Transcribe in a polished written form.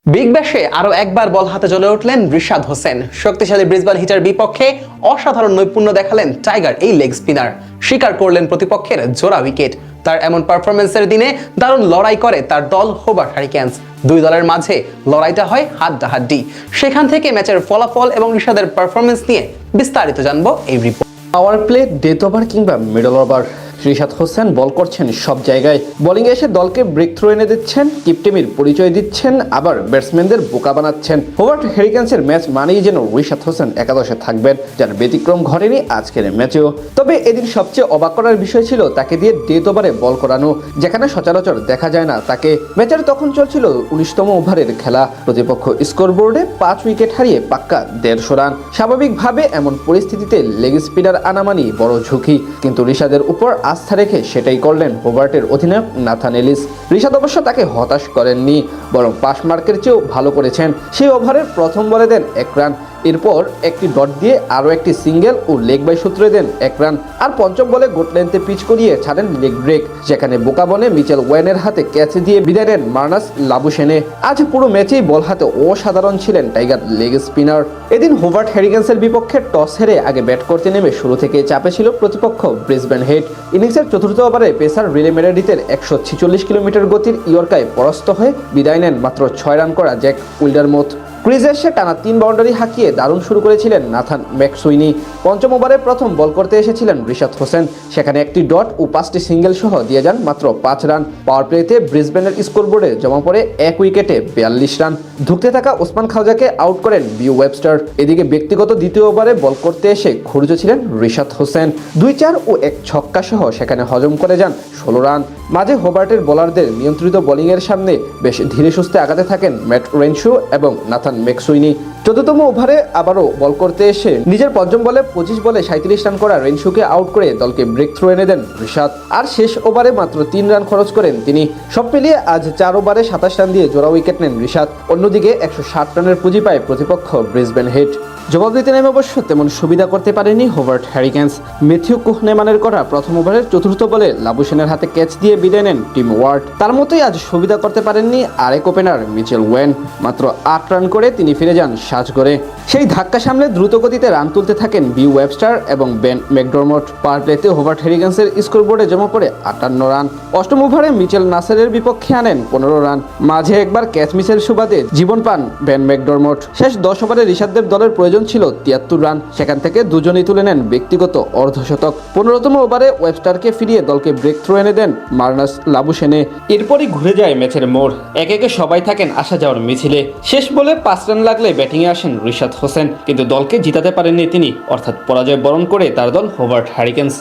Big ব্যাশে আরো একবার বল হাতে জ্বলে উঠলেন রিশাদ হোসেন। শক্তিশালী ব্রিসবেন হিটার বিপক্ষে অসাধারণ নৈপুণ্য দেখালেন টাইগার এই লেগ স্পিনার। স্বীকার করলেন প্রতিপক্ষের জোড়া উইকেট। তার এমন পারফরমেন্সের দিনে দারুণ লড়াই করে তার দল হোবার্ট হারিকেন্স। দুই দলের মাঝে লড়াইটা হয় হাড্ডাহাড্ডি। সেখান থেকে ম্যাচের ফলাফল এবং রিশাদের পারফরমেন্স নিয়ে বিস্তারিত জানবো এই report. Power play, death over কিংবা মিডল ওভার, রিশাদ হোসেন বল করছেন সব জায়গায়। বোলিংয়ে এসে দলকে ব্রেক থ্রু এনে দিচ্ছেন, কিপটেমির পরিচয় দিচ্ছেন, আবার ব্যাটসম্যানদের বোকা বানাচ্ছেন। হোবার্ট হ্যারিকেন্সের ম্যাচ মানেই যেন রিশাদ হোসেন একাদশে থাকবেন, যার ব্যতিক্রম ঘটেনি আজকের ম্যাচেও। তবে এদিন সবচেয়ে অবাক করার বিষয় ছিল তাকে দিয়ে ডেথ ওভারে বল করানো, যেখানে সচরাচর দেখা যায় না তাকে। ম্যাচের তখন চলছিল 19তম ওভারের খেলা। প্রতিপক্ষ স্কোরবোর্ডে 5 উইকেট হারিয়ে পাক্কা 150 রান। স্বাভাবিকভাবে এমন পরিস্থিতিতে লেগ স্পিনার আনা মানি বড় ঝুঁকি, কিন্তু রিশাদের উপর আস্থা রেখে সেটাই করলেন হোবার্টের অধিনায়ক নাথান এলিস। রিশাদ অবশ্য তাকে হতাশ করেননি, বরং পাস মার্কের চেয়েও ভালো করেছেন। সেই ওভারের প্রথম বলে দেন 1 রান, এরপর একটি ডট দিয়ে আরও একটি সিঙ্গেল ও লেগ বাই সূত্রে দেন 1 রান, আর পঞ্চম বলে গোট লেন্থে পিচ করিয়ে ছাড়েন লেগ ব্রেক, যেখানে বোকা বনে মিচেল ওয়েনের হাতে ক্যাচ দিয়ে বিদায় নেন মার্নাস লাবুশেনে। আজ পুরো ম্যাচেই বল হাতে অসাধারণ ছিলেন টাইগার লেগ স্পিনার। এদিন হোবার্ট হ্যারিকেন্সের বিপক্ষে টস হেরে আগে ব্যাট করতে নেমে শুরু থেকে চাপে ছিল প্রতিপক্ষ ব্রিসবেন হিট। ইনিংসের চতুর্থ ওভারে পেসার রিলে মেরেডিথের 146 কিলোমিটার গতির ইয়র্কায় পরাস্ত হয়ে বিদায় নেন মাত্র 6 রান করা জ্যাক উইল্ডারমুথ। ক্রিজে এসে টানা 3 বাউন্ডারি হাঁকিয়ে দারুণ শুরু করেছিলেন নাথান ম্যাকসুইনি। পঞ্চম ওভারে প্রথম বল করতে এসেছিলেন রিশাদ হোসেন, সেখানে একটি ডট ও 5টি সিঙ্গেল সহ দিয়ে যান মাত্র 5 রান। পাওয়ার প্লেতে ব্রিসবেনের স্কোরবোর্ডে জমা পড়ে 1 উইকেটে 42 রান। ধুঁকতে থাকা ওসমান খাওজাকে আউট করেন বিউ ওয়েবস্টার। এদিকে ব্যক্তিগত দ্বিতীয় ওভারে বল করতে এসে খুঁড়জ ছিলেন রিশাদ হোসেন। 2-4 ও 1 ছক্কা সহ সেখানে হজম করে যান 16 রান। মাঝে হোবার্টের বোলারদের নিয়ন্ত্রিত বোলিংয়ের সামনে বেশ ধীরে সুস্থে আগাতে থাকেন ম্যাট রেনশো এবং নাথান ম্যাকসুইনি। চতুর্থতম ওভারে আবারও বল করতে এসে নিজের পঞ্চম বলে 25 বলে 37 রান করা রেনশোকে আউট করে দলকে ব্রেক থ্রু এনে দেন রিশাদ। আর শেষ ওভারে মাত্র 3 রান খরচ করেন তিনি। সব মিলিয়ে আজ 4 ওভারে 27 রান দিয়ে জোড়া উইকেট নেন রিশাদ। অন্যদিকে 160 রানের পুঁজি পায় প্রতিপক্ষ ব্রিসবেন হিট। জবাব দিতে নেমে অবশ্য তেমন সুবিধা করতে পারেনি হোবার্ট হ্যারিকেন্স। ম্যাথিউ কুহনেমানের করা প্রথম ওভারের চতুর্থ বলে লাবুশেনের হাতে ক্যাচ দিয়ে বিদায় নেন টিম ওয়ার্ড। তার মতোই আজ সুবিধা করতে পারেননি আরেক ওপেনার মিচেল ওয়েন। মাত্র 8 রান করে তিনি ফিরে যান সাজঘরে। সেই ধাক্কা সামলে দ্রুত গতিতে রান তুলতে থাকেন বিউ ওয়েবস্টার এবং বেন ম্যাকডরমট। পাওয়ার প্লেতে হোবার্ট হ্যারিকেন্সের স্কোরবোর্ডে জমা পড়ে 58 রান। অষ্টম ওভারে মিচেল নাসারের বিপক্ষে আনেন 15 রান। মাঝে একবার ক্যাচ মিসের সুবাদে জীবন পান বেন ম্যাকডরমট। শেষ 10 ওভারে রিশাদদের দলের প্রয়োজন ছিল 73 রান, সেখান থেকে দুজনেই তুলে নেন ব্যক্তিগত অর্ধশতক। 15তম ওভারে ওয়েবস্টারকে ফিরিয়ে দলকে ব্রেক থ্রু এনে দেন মার্নাস লাবুশেনে। এরপরই ঘুরে যায় ম্যাচের মোড়। একে একে সবাই থাকেন আসা যাওয়ার মিছিলে। শেষ বলে 5 রান লাগলে ব্যাটিংয়ে আসেন রিশাদ হোসেন, কিন্তু দলকে জিতাতে পারেননি তিনি, অর্থাৎ পরাজয় বরণ করে তার দল হোবার্ট হ্যারিকেন্স।